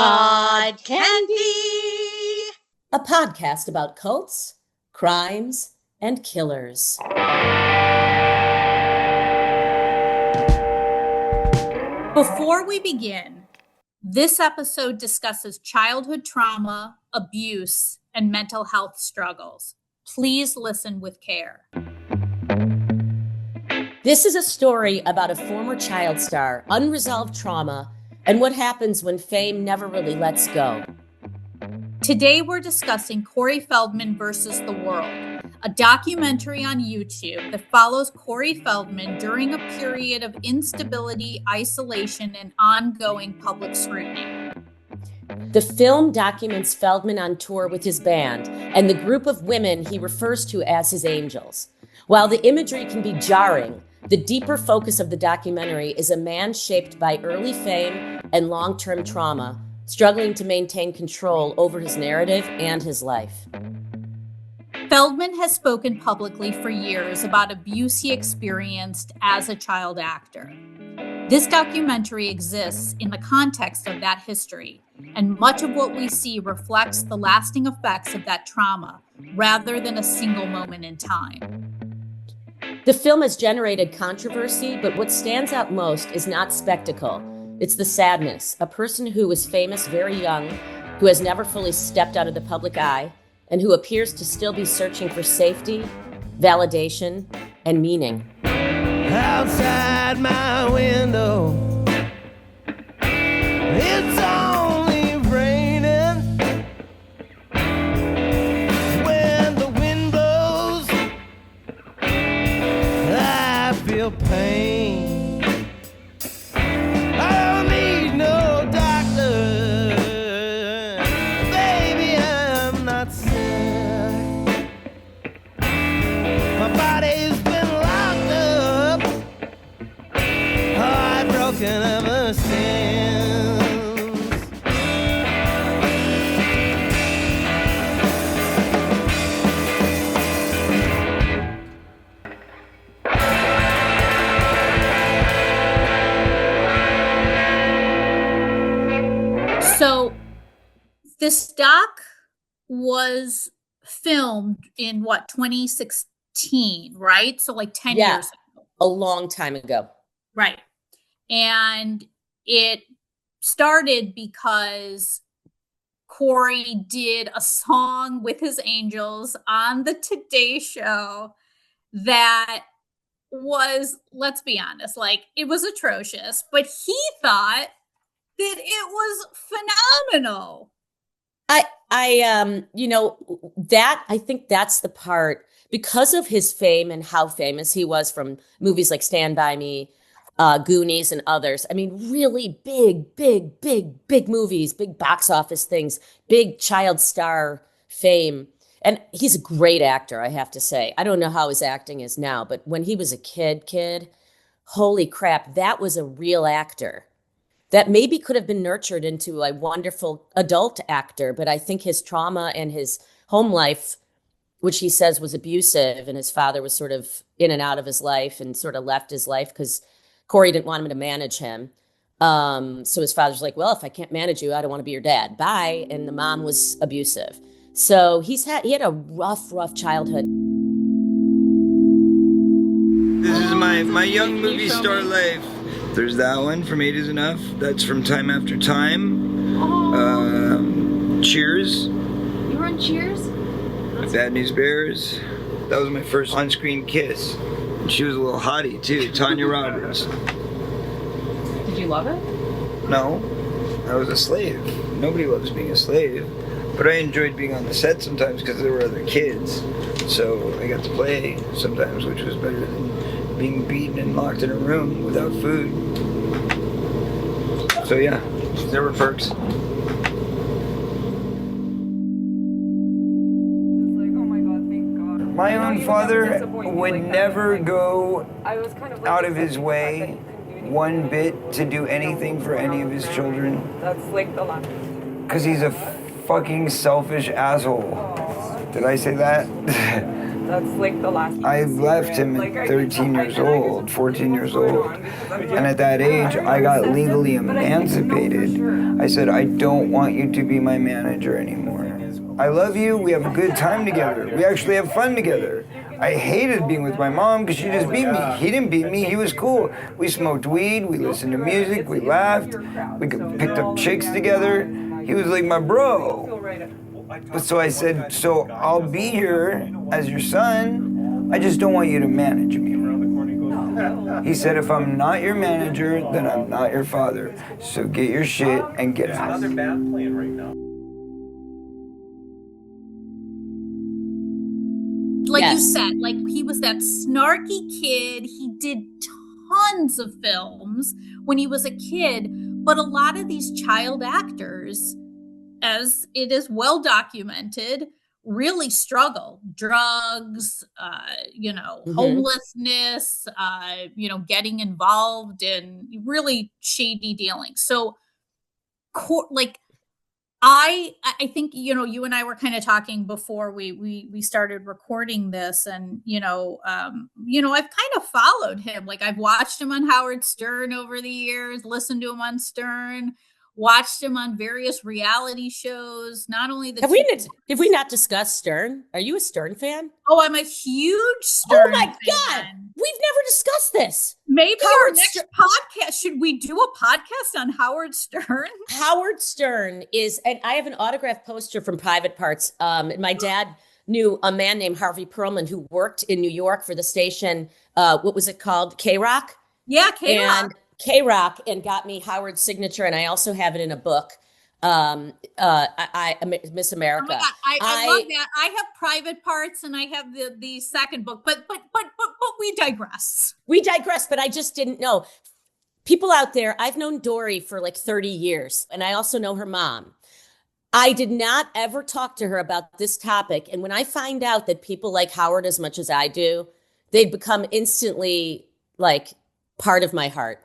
Pod Candy! A podcast about cults, crimes, and killers. Before we begin, this episode discusses childhood trauma, abuse, and mental health struggles. Please listen with care. This is a story about a former child star, unresolved trauma, and what happens when fame never really lets go. Today we're discussing Corey Feldman versus the World, a documentary on YouTube that follows Corey Feldman during a period of instability, isolation, and ongoing public scrutiny. The film documents Feldman on tour with his band and the group of women he refers to as his angels. While the imagery can be jarring, the deeper focus of the documentary is a man shaped by early fame and long-term trauma, struggling to maintain control over his narrative and his life. Feldman has spoken publicly for years about abuse he experienced as a child actor. This documentary exists in the context of that history, and much of what we see reflects the lasting effects of that trauma rather than a single moment in time. The film has generated controversy, but what stands out most is not spectacle. It's the sadness. A person who was famous very young, who has never fully stepped out of the public eye, and who appears to still be searching for safety, validation, and meaning. Outside my window, it's only raining. When the wind blows, I feel pain. I don't need no doctor, baby, I'm not sick. My body's been locked up, heartbroken ever since. So this doc was filmed in 2016, right? So like 10 Yeah. years ago. A long time ago. Right. And it started because Corey did a song with his angels on the Today Show that was, let's be honest, like it was atrocious, but he thought that it was phenomenal. I think that's the part, because of his fame and how famous he was from movies like Stand By Me, Goonies, and others. I mean, really big movies, big box office things, big child star fame. And he's a great actor, I have to say. I don't know how his acting is now, but when he was a kid, holy crap, that was a real actor that maybe could have been nurtured into a wonderful adult actor. But I think his trauma and his home life, which he says was abusive, and his father was sort of in and out of his life and sort of left his life because Corey didn't want him to manage him. So his father's like, well, if I can't manage you, I don't want to be your dad. Bye. And the mom was abusive. So he had a rough childhood. This is my young movie star life. There's that one from 8 is Enough. That's from Time After Time. Cheers. You were on Cheers? Bad News Bears. That was my first on-screen kiss. And she was a little hottie too, Tanya Roberts. Did you love it? No, I was a slave. Nobody loves being a slave. But I enjoyed being on the set sometimes because there were other kids. So I got to play sometimes, which was better than being beaten and locked in a room without food. So yeah, there were perks. My own father would never go out of his way one bit to do anything for any of his children. That's like the last. Because he's a fucking selfish asshole. Did I say that? That's like the last. I left him at 13 years old, 14 years old. And at that age, I got legally emancipated. I said, I don't want you to be my manager anymore. I love you, we have a good time together. We actually have fun together. I hated being with my mom because she just beat me. He didn't beat me, he was cool. We smoked weed, we listened to music, we laughed, we picked up chicks together. He was like my bro. So I said, so I'll be here as your son, I just don't want you to manage me. He said, if I'm not your manager, then I'm not your father. So get your shit and get out. Another band playing right now. Like Yes. you said, like he was that snarky kid. He did tons of films when he was a kid, but a lot of these child actors, as it is well documented, really struggle. Drugs, homelessness, getting involved in really shady dealings. So, I think, you and I were kind of talking before we started recording this, and, I've kind of followed him. Like, I've watched him on Howard Stern over the years, listened to him on Stern, watched him on various reality shows, not only the... Have we not discussed Stern? Are you a Stern fan? Oh, I'm a huge Stern Oh my fan. God! We've never discussed this. Maybe our Howard next Stern- podcast, should we do a podcast on Howard Stern? Howard Stern is, and I have an autographed poster from Private Parts. My dad knew a man named Harvey Perlman who worked in New York for the station. What was it called? K-Rock? Yeah, K-Rock. And K-Rock, and got me Howard's signature, and I also have it in a book. Miss America. Oh my God, I love that. I have Private Parts, and I have the second book, but we digress. We digress, but I just didn't know. People out there, I've known Dori for like 30 years, and I also know her mom. I did not ever talk to her about this topic, and when I find out that people like Howard as much as I do, they become instantly like part of my heart.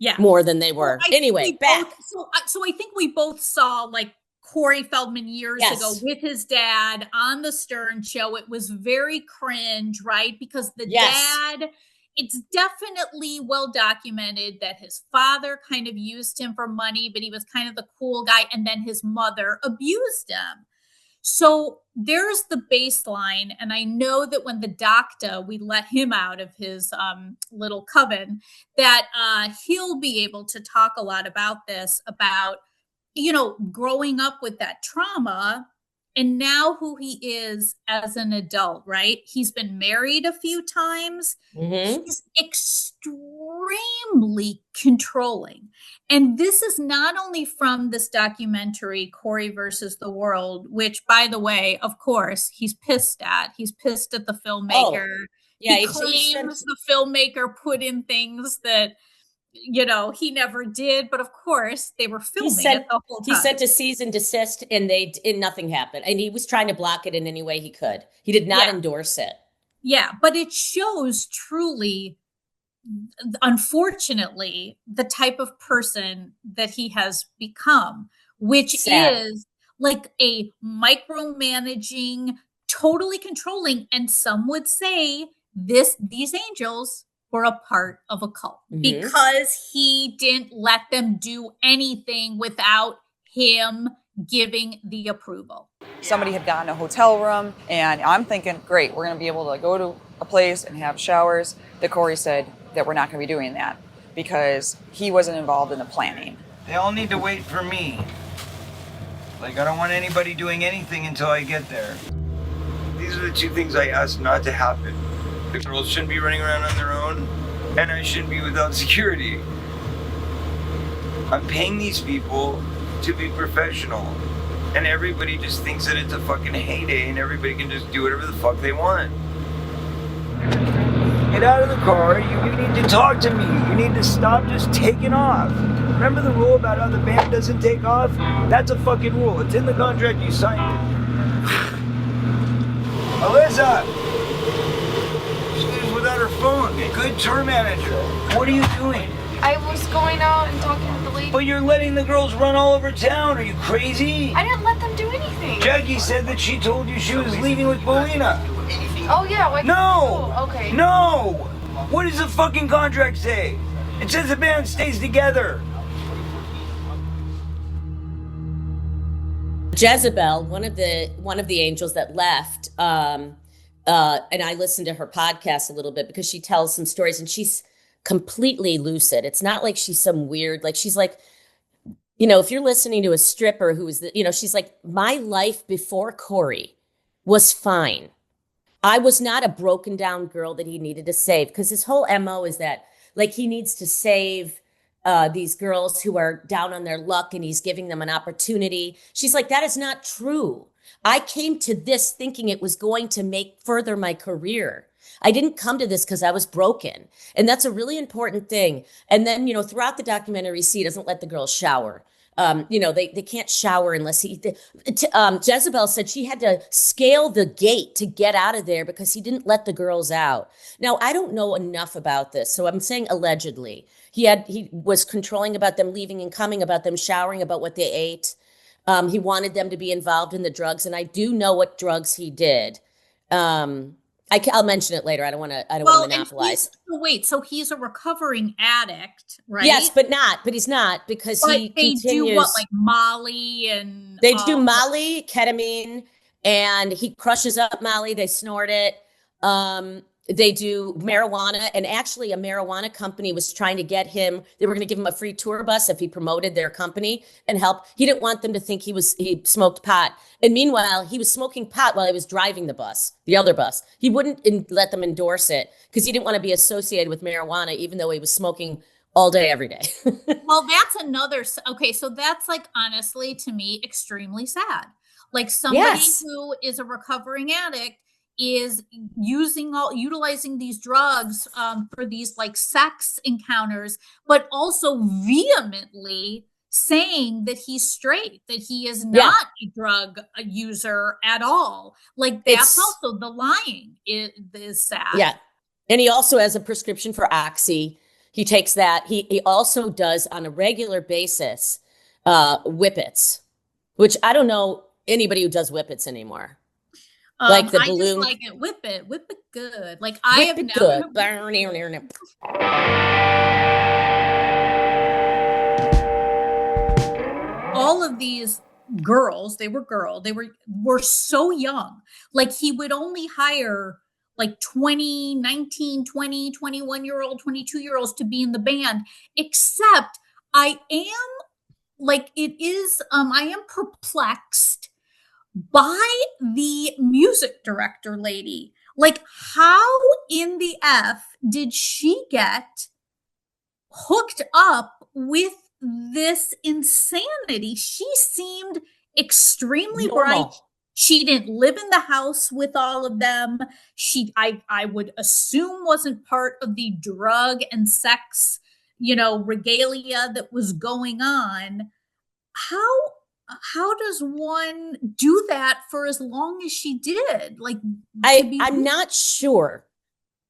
Yeah, more than they were. Anyway, back. So I think we both saw like Corey Feldman years ago with his dad on the Stern Show. It was very cringe, right? Because the dad, it's definitely well documented that his father kind of used him for money, but he was kind of the cool guy. And then his mother abused him. So there's the baseline. And I know that when the doctor, we let him out of his little coven, that he'll be able to talk a lot about this, about, growing up with that trauma and now who he is as an adult, right? He's been married a few times. Mm-hmm. He's extremely controlling. And this is not only from this documentary, Corey versus the World, which, by the way, of course, he's pissed at. He's pissed at the filmmaker. Oh, yeah, he claims the filmmaker put in things that, he never did. But of course, they were filming it the whole time. He sent a cease and desist, and nothing happened. And he was trying to block it in any way he could. He did not endorse it. Yeah, but it shows truly, unfortunately, the type of person that he has become, which is like a micromanaging, totally controlling. And some would say these angels were a part of a cult because he didn't let them do anything without him giving the approval. Somebody had gotten a hotel room, and I'm thinking, great, we're going to be able to go to a place and have showers. That Corey said that we're not going to be doing that because he wasn't involved in the planning. They all need to wait for me. Like, I don't want anybody doing anything until I get there. These are the two things I asked not to happen. The girls shouldn't be running around on their own, and I shouldn't be without security. I'm paying these people to be professional, and everybody just thinks that it's a fucking heyday and everybody can just do whatever the fuck they want. Get out of the car, you need to talk to me. You need to stop just taking off. Remember the rule about how the band doesn't take off? That's a fucking rule. It's in the contract, you signed it. Alyssa! She leaves without her phone. A good tour manager. What are you doing? I was going out and talking with the lady. But you're letting the girls run all over town. Are you crazy? I didn't let them do anything. Jackie said that she told you she was leaving with Paulina. Oh yeah, like No! Okay. No! What does the fucking contract say? It says the band stays together. Jezebel, one of the angels that left, and I listened to her podcast a little bit because she tells some stories, and she's completely lucid. It's not like she's some weird, like she's like, if you're listening to a stripper who is, she's like, my life before Corey was fine. I was not a broken down girl that he needed to save, because his whole MO is that like he needs to save these girls who are down on their luck, and he's giving them an opportunity. She's like, that is not true. I came to this thinking it was going to further my career. I didn't come to this because I was broken. And that's a really important thing. And then, throughout the documentary, he doesn't let the girls shower. They can't shower unless Jezebel said she had to scale the gate to get out of there because he didn't let the girls out. Now, I don't know enough about this, so I'm saying allegedly. He was controlling about them leaving and coming, about them showering, about what they ate. He wanted them to be involved in the drugs, and I do know what drugs he did. I'll mention it later. I don't want to monopolize. So he's a recovering addict, right? Yes, but he's not, because but he they continues. Do what, like Molly and they do Molly, ketamine, and he crushes up Molly. They snort it. They do marijuana, and actually a marijuana company was trying to get him. They were going to give him a free tour bus if he promoted their company and help. He didn't want them to think he smoked pot. And meanwhile, he was smoking pot while he was driving the other bus. He wouldn't let them endorse it because he didn't want to be associated with marijuana, even though he was smoking all day, every day. Well, that's another. Okay, so that's like, honestly, to me, extremely sad. Like somebody who is a recovering addict is utilizing these drugs for these like sex encounters, but also vehemently saying that he's straight, that he is not a drug user at all. Like that's also the lying is sad. Yeah. And he also has a prescription for Oxy. He takes that. He also does on a regular basis whippets, which I don't know anybody who does whippets anymore. Like the balloon. I just like it. Whip it good. Like I have never. All of these girls, they were so young. Like he would only hire like 19, 20, 21-year-old, 22-year-olds to be in the band, except I am perplexed by the music director lady. Like, how in the F did she get hooked up with this insanity? She seemed extremely bright. She didn't live in the house with all of them. I would assume wasn't part of the drug and sex, regalia that was going on. How does one do that for as long as she did? Like, I'm not sure.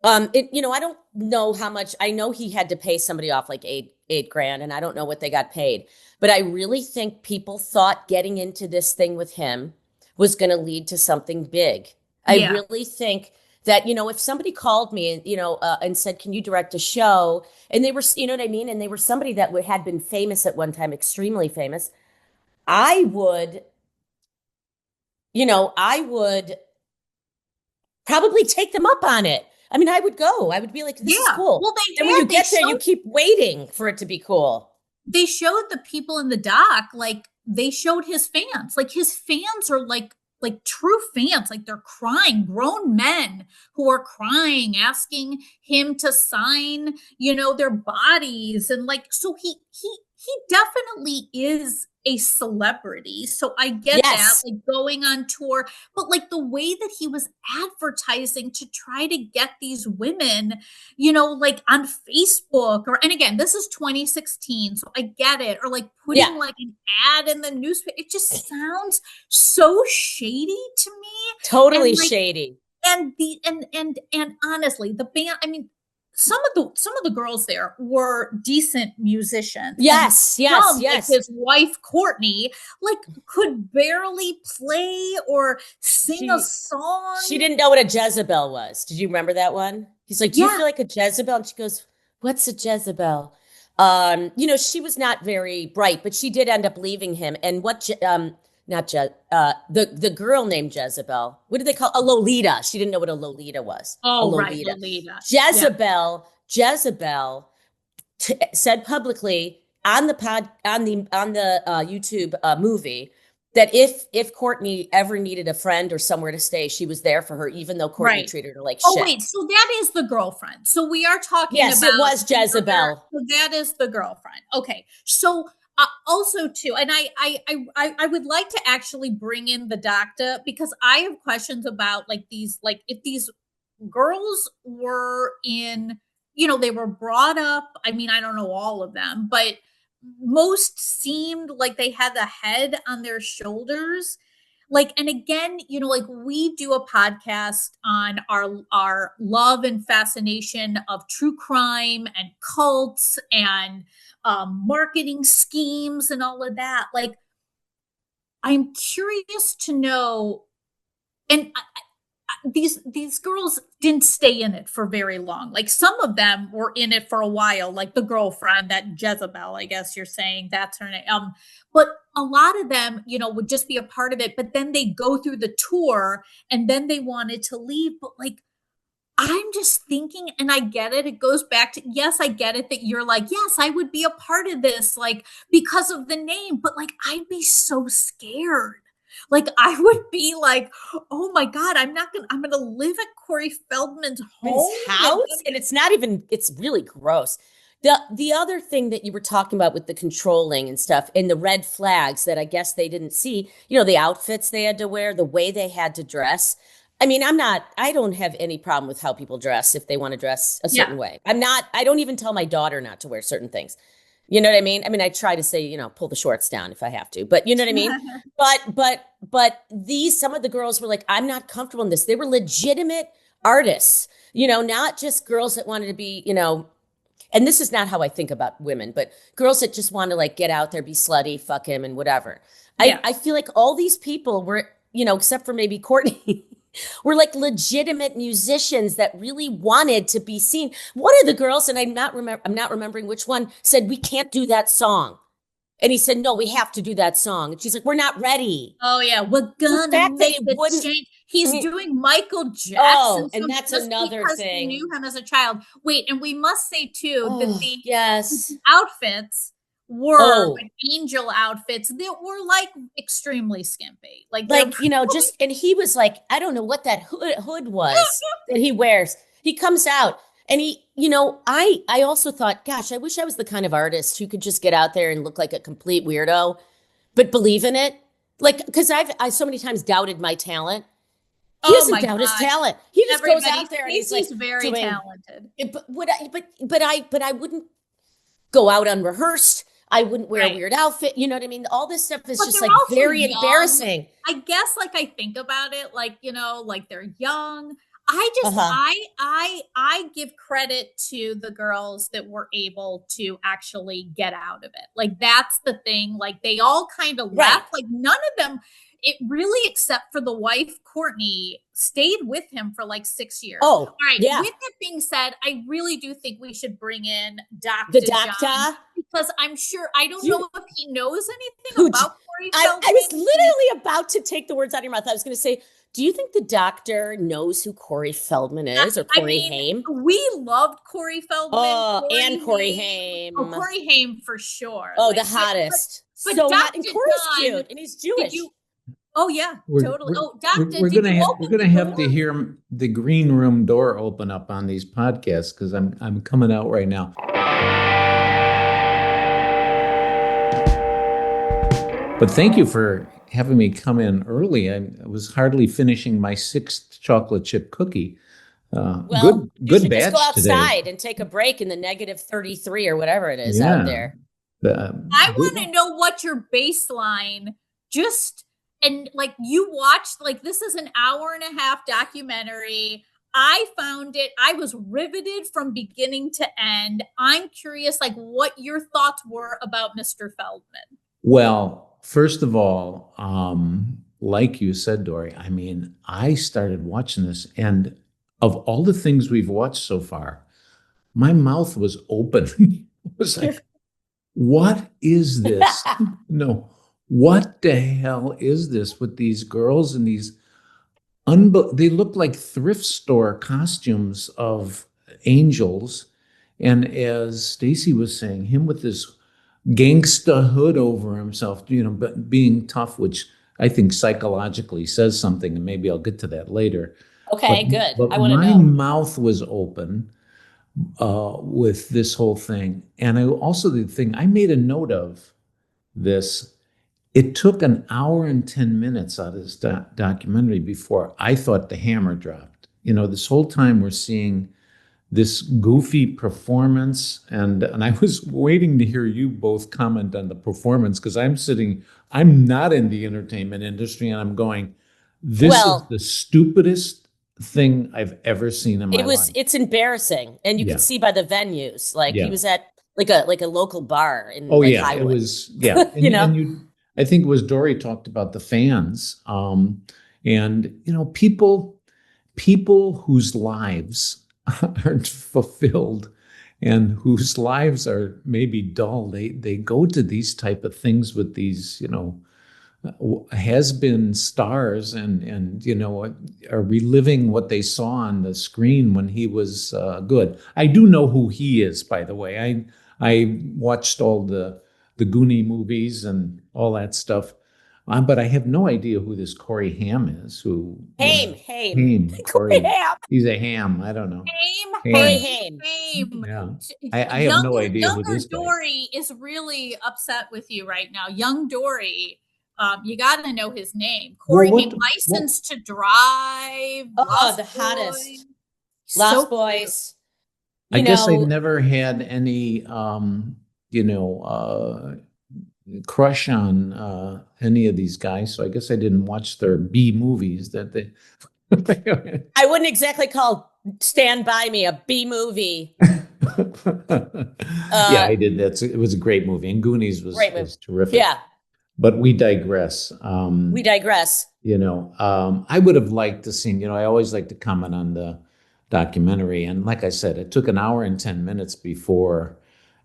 I don't know how much. I know he had to pay somebody off like $8,000, and I don't know what they got paid. But I really think people thought getting into this thing with him was going to lead to something big. I really think that, if somebody called me, and said, can you direct a show? And they were, you know what I mean? And they were somebody that had been famous at one time, extremely famous. I would probably take them up on it. I mean, I would go. I would be like, this is cool. Well, and when you get there, you keep waiting for it to be cool. They showed the people in the doc, like they showed his fans. Like his fans are like true fans. Like they're crying, grown men who are crying, asking him to sign, their bodies. And like, so he definitely is a celebrity. So I get that, like going on tour, but like the way that he was advertising to try to get these women, like on Facebook and again, this is 2016. So I get it. Or like putting like an ad in the newspaper. It just sounds so shady to me. Totally shady. And honestly, the band, I mean, some of the girls there were decent musicians. Yes, Like yes. his wife Courtney, like could barely play or sing a song. She didn't know what a Jezebel was. Did you remember that one? He's like, "Do you Yeah. feel like a Jezebel?" And she goes, "What's a Jezebel?" She was not very bright, but she did end up leaving him. And the girl named Jezebel. What did they call a Lolita? She didn't know what a Lolita was. Oh, a right, Lolita. Jezebel said publicly on the YouTube movie that if Courtney ever needed a friend or somewhere to stay, she was there for her, even though Courtney treated her like shit. Oh wait, so that is the girlfriend. So we are talking about. Yes, it was Jezebel. So that is the girlfriend. Okay, so also too, and I would like to actually bring in the doctor because I have questions about like if these girls were in, they were brought up. I mean, I don't know all of them, but most seemed like they had the head on their shoulders. Like, and again, like we do a podcast on our love and fascination of true crime and cults and marketing schemes and all of that. Like, I'm curious to know, and these girls didn't stay in it for very long. Like some of them were in it for a while, like the girlfriend, that Jezebel, I guess you're saying that's her name. But a lot of them, would just be a part of it, but then they go through the tour and then they wanted to leave. But like, I'm just thinking, and I get it. It goes back to, yes, I get it that you're like, yes, I would be a part of this, like because of the name, but like, I'd be so scared. Like I would be like, oh my God, I'm going to live at Corey Feldman's home. His house? And it's really gross. The other thing that you were talking about with the controlling and stuff and the red flags that I guess they didn't see, the outfits they had to wear, the way they had to dress. I mean, I don't have any problem with how people dress if they want to dress a certain way. I don't even tell my daughter not to wear certain things. You know what I mean? I mean, I try to say, pull the shorts down if I have to, but you know what I mean? But some of the girls were like, I'm not comfortable in this. They were legitimate artists, not just girls that wanted to be, and this is not how I think about women, but girls that just want to like get out there, be slutty, fuck him and whatever. Yeah. I feel like all these people were, except for maybe Courtney, were like legitimate musicians that really wanted to be seen. One of the girls, and I'm not remembering which one, said, we can't do that song. And he said, no, we have to do that song. And she's like, we're not ready. Oh yeah, we're gonna make the change. He's doing Michael Jackson. Oh, and that's another thing. He knew him as a child. Wait, and we must say too that the outfits were like angel outfits that were like extremely skimpy. Like just, and he was like, I don't know what that hood was that he wears. He comes out and he, I also thought, gosh, I wish I was the kind of artist who could just get out there and look like a complete weirdo, but believe in it. Like, because I so many times doubted my talent. He doesn't doubt his talent. He just goes out there and he's like very talented. But I wouldn't go out unrehearsed. I wouldn't wear a weird outfit. You know what I mean? All this stuff is just like very embarrassing. I guess like I think about it, like, like they're young. I just, I give credit to the girls that were able to actually get out of it. Like, that's the thing. Like, they all kind of left. Like, none of them, it really, except for the wife, Courtney, stayed with him for like 6 years. Oh, all right. Yeah. With that being said, I really do think we should bring in the doctor, John, because I'm sure, I don't know if he knows anything about Corey Feldman. I was literally about to take the words out of your mouth. I was going to say, do you think the doctor knows who Corey Feldman is, or Corey Haim? We loved Corey Feldman. Oh, Corey Haim. Oh, Corey Haim for sure. Oh, like, the hottest. But so hot, and Corey's cute, and he's Jewish. Oh yeah, totally. We're gonna have to hear the green room door open up on these podcasts because I'm coming out right now. But thank you for having me come in early. I was hardly finishing my 6th chocolate chip cookie. Well, good batch just go outside today. and take a break in the -33 or whatever it is out there. I want to know what your baseline and like you watched, like this is an hour and a half documentary I found it, I was riveted from beginning to end. I'm curious, like, what your thoughts were about Mr. Feldman. Well, first of all, like you said, Dory, I mean, I started watching this, and of all the things we've watched so far, my mouth was open. It was like, what is this? No, what the hell is this with these girls and these they look like thrift store costumes of angels. And as Stacey was saying, him with this gangsta hood over himself, but being tough, which I think psychologically says something, and maybe I'll get to that later. Okay, good. But I want to my know. mouth was open with this whole thing. And the thing I made a note of this. It took an hour and 10 minutes out of this documentary before I thought the hammer dropped. This whole time we're seeing this goofy performance, and I was waiting to hear you both comment on the performance, because I'm not in the entertainment industry, and I'm going, this is the stupidest thing I've ever seen in my life. It's embarrassing, and you can see by the venues. Like he was at like a local bar in Highwood. It was and I think it was Dory talked about the fans, and people whose lives aren't fulfilled and whose lives are maybe dull. They go to these type of things with these has-been stars and are reliving what they saw on the screen when he was good. I do know who he is, by the way. I watched all the Goonie movies and all that stuff. But I have no idea who this Corey Haim is. Haim. Corey Haim. He's a ham. I don't know. Haim. Yeah. I have no idea who this guy is. Dory is really upset with you right now. Young Dory, you got to know his name. Corey Haim, Licensed to Drive. Oh, the hottest. Lost Boys. I guess I never had any crush on any of these guys, so I guess I didn't watch their B movies that they I wouldn't exactly call Stand By Me a B movie. Yeah, I did. It was a great movie, and Goonies was terrific. Yeah. But we digress. I would have liked to see, I always like to comment on the documentary, and like I said, it took an hour and 10 minutes before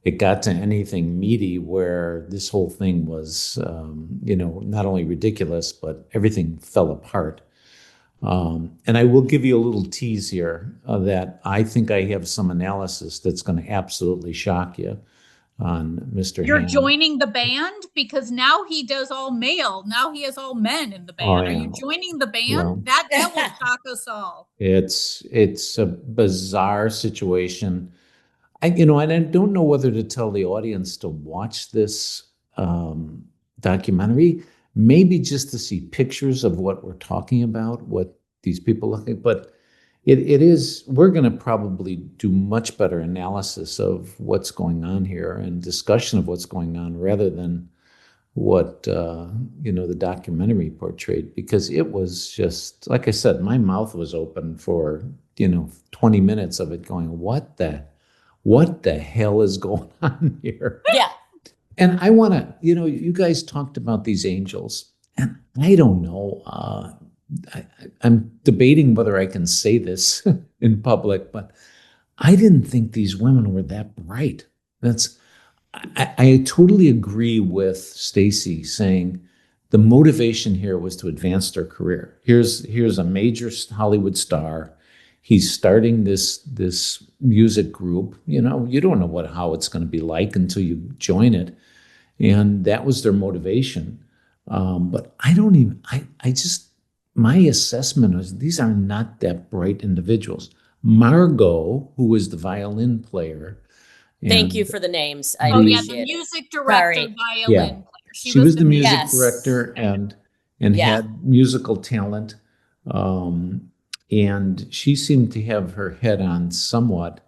it got to anything meaty, where this whole thing was, not only ridiculous, but everything fell apart. And I will give you a little tease here that I think I have some analysis that's going to absolutely shock you on Mr. You're Hamm. joining the band, because now he does all male. Now he has all men in the band. Are you joining the band? Well, that will shock us all. It's a bizarre situation. And I don't know whether to tell the audience to watch this documentary, maybe just to see pictures of what we're talking about, what these people look like. But we're going to probably do much better analysis of what's going on here and discussion of what's going on, rather than what, the documentary portrayed, because it was just, like I said, my mouth was open for, 20 minutes of it going, what the hell is going on here? Yeah. And I want to, you guys talked about these angels, and I don't know, I'm debating whether I can say this in public, but I didn't think these women were that bright. I totally agree with Stacey saying the motivation here was to advance their career. Here's a major Hollywood star. He's starting this music group. You don't know how it's going to be like until you join it. And that was their motivation. But my assessment was these are not that bright individuals. Margot, who was the violin player. Thank you for the names. The music director, violin player. She was the music director and had musical talent. And she seemed to have her head on somewhat.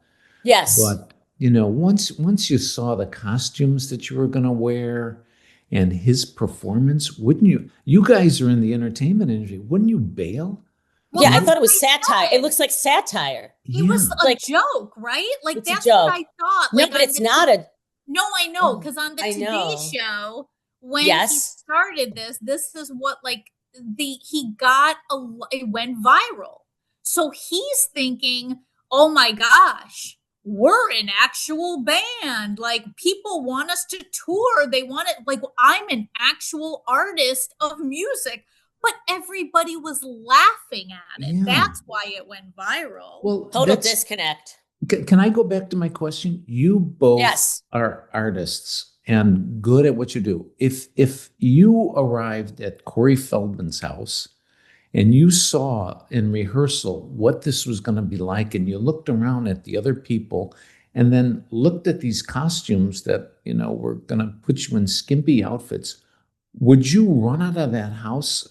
Yes. But, once you saw the costumes that you were going to wear and his performance, wouldn't you guys are in the entertainment industry, wouldn't you bail? Well, Yeah, I that's thought it was what I satire. said. It looks like satire. It was a Like- joke, right? Like It's a that's what joke. I thought. No, Like but on it's the not a. No, I know, because on the I Today know. Show, when he Yes. started this is what like it went viral. So he's thinking, oh my gosh, we're an actual band. Like people want us to tour. They want it. Like I'm an actual artist of music. But everybody was laughing at it. Yeah. That's why it went viral. Well, Total that's- disconnect. Can I go back to my question? You both Yes. are artists and good at what you do. If you arrived at Corey Feldman's house and you saw in rehearsal what this was going to be like, and you looked around at the other people and then looked at these costumes that, were going to put you in skimpy outfits, would you run out of that house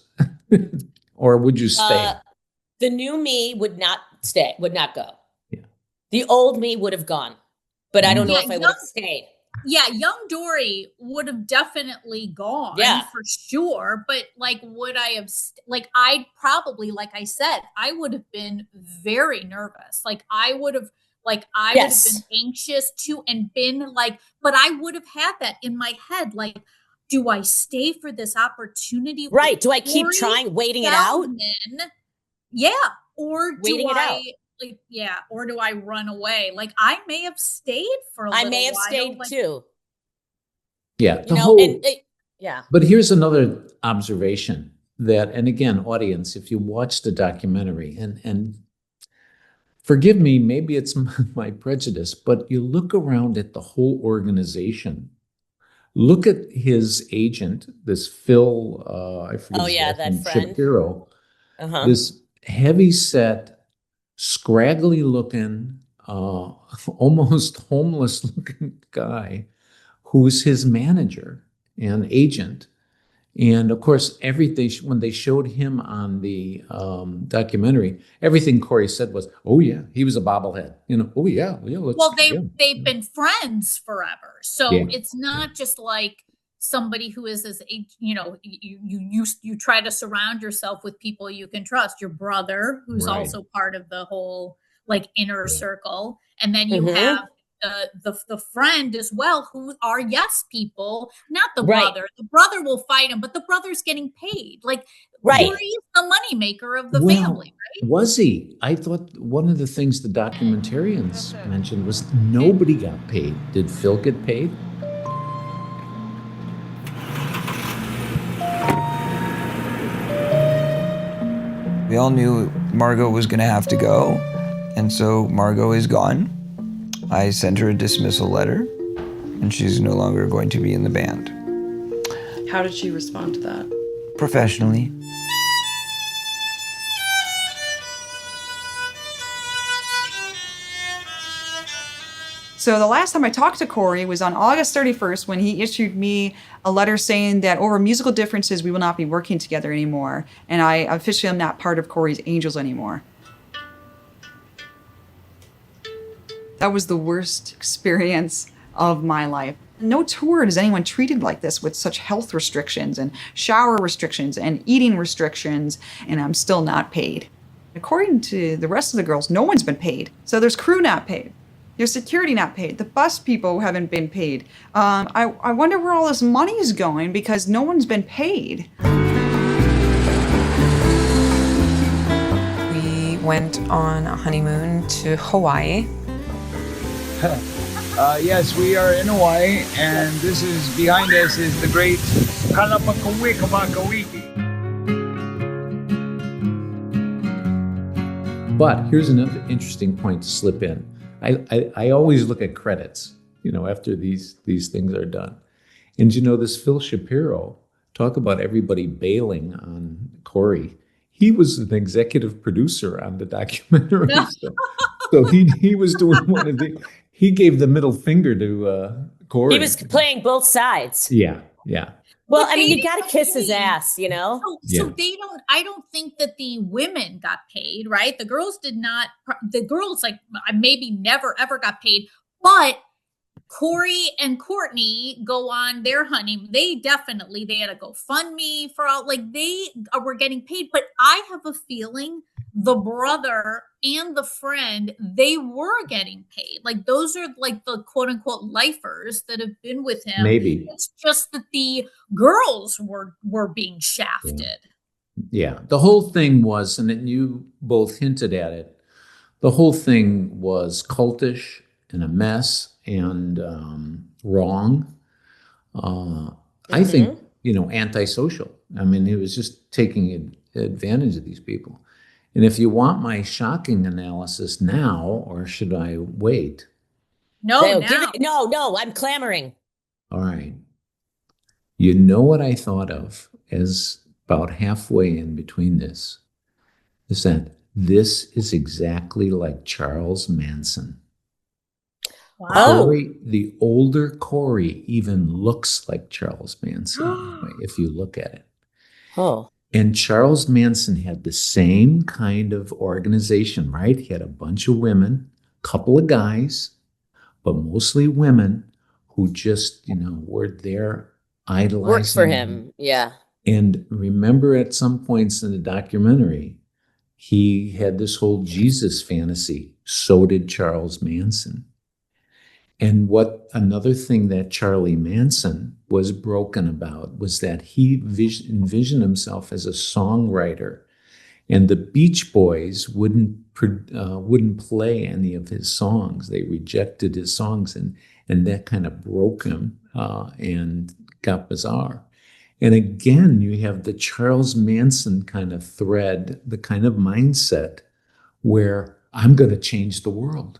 or would you stay? The new me would not stay, would not go. Yeah. The old me would have gone, but I don't know Yeah, if I would have stayed. Yeah, young Dory would have definitely gone for sure. But like, would I have, I'd probably, like I said, I would have been very nervous. Like I would have been anxious too and been like, but I would have had that in my head. Like, do I stay for this opportunity? Right. Do I keep Corey trying, waiting it out? Feldman? Yeah. Or do Waiting it out. or do I run away? Like I may have stayed for a little while. I may have stayed too. Yeah. Yeah. But here's another observation that, and again, audience, if you watch the documentary, and forgive me, maybe it's my prejudice, but you look around at the whole organization. Look at his agent, this Phil, I forget his last that name, friend. Shapiro, Uh-huh. this heavy-set, scraggly looking, almost homeless looking guy who's his manager and agent. And of course, when they showed him on the documentary, everything Corey said was, "Oh yeah, he was a bobblehead." Oh yeah, Well, they've been friends forever, so Yeah. it's not just like somebody who is as you try to surround yourself with people you can trust. Your brother, who's Right. also part of the whole inner circle, and then you Mhm. have the friend as well, who are yes people, not the Right. brother. The brother will fight him, but the brother's getting paid. Like Right. Corey is the moneymaker of the Well, family, right? was he? I thought one of the things the documentarians mentioned was nobody got paid. Did Phil get paid? We all knew Margot was going to have to go, and so Margot is gone. I sent her a dismissal letter, and she's no longer going to be in the band. How did she respond to that? Professionally. So the last time I talked to Corey was on August 31st when he issued me a letter saying that over musical differences, we will not be working together anymore. And I officially am not part of Corey's Angels anymore. That was the worst experience of my life. No tour is anyone treated like this with such health restrictions and shower restrictions and eating restrictions, and I'm still not paid. According to the rest of the girls, no one's been paid. So there's crew not paid. There's security not paid. The bus people haven't been paid. I wonder where all this money is going because no one's been paid. We went on a honeymoon to Hawaii. Yes, we are in Hawaii, and this is behind us is the great Kalapakawikawakawiki. But here's another interesting point to slip in. I always look at credits, after these things are done. And this Phil Shapiro, talk about everybody bailing on Corey. He was an executive producer on the documentary. So he was doing one of the, he gave the middle finger to Corey. He was playing both sides. Yeah. Well, But you they got to didn't kiss his pay. ass, So Yeah. I don't think that the women got paid, right? The girls did not, the girls maybe never ever got paid, but Corey and Courtney go on their honeymoon. They had a GoFundMe for all, they were getting paid, but I have a feeling the brother and the friend, they were getting paid. Like those are like the quote unquote lifers that have been with him. Maybe. It's just that the girls were being shafted. Yeah. The whole thing was, and you both hinted at it, the whole thing was cultish and a mess and wrong. I think, antisocial. I mean, he was just taking advantage of these people. And if you want my shocking analysis now, or should I wait? No, No, I'm clamoring. All right. You know what I thought of as about halfway in between this is that this is exactly like Charles Manson. Wow. Corey, the older Corey even looks like Charles Manson if you look at it. Oh. And Charles Manson had the same kind of organization, right? He had a bunch of women, a couple of guys, but mostly women who just, were there idolizing. Worked for him. Yeah. And remember at some points in the documentary, he had this whole Jesus fantasy. So did Charles Manson. And another thing that Charlie Manson was broken about was that he envisioned himself as a songwriter, and the Beach Boys wouldn't play any of his songs. They rejected his songs, and that kind of broke him and got bizarre. And again, you have the Charles Manson kind of thread, the kind of mindset where I'm going to change the world.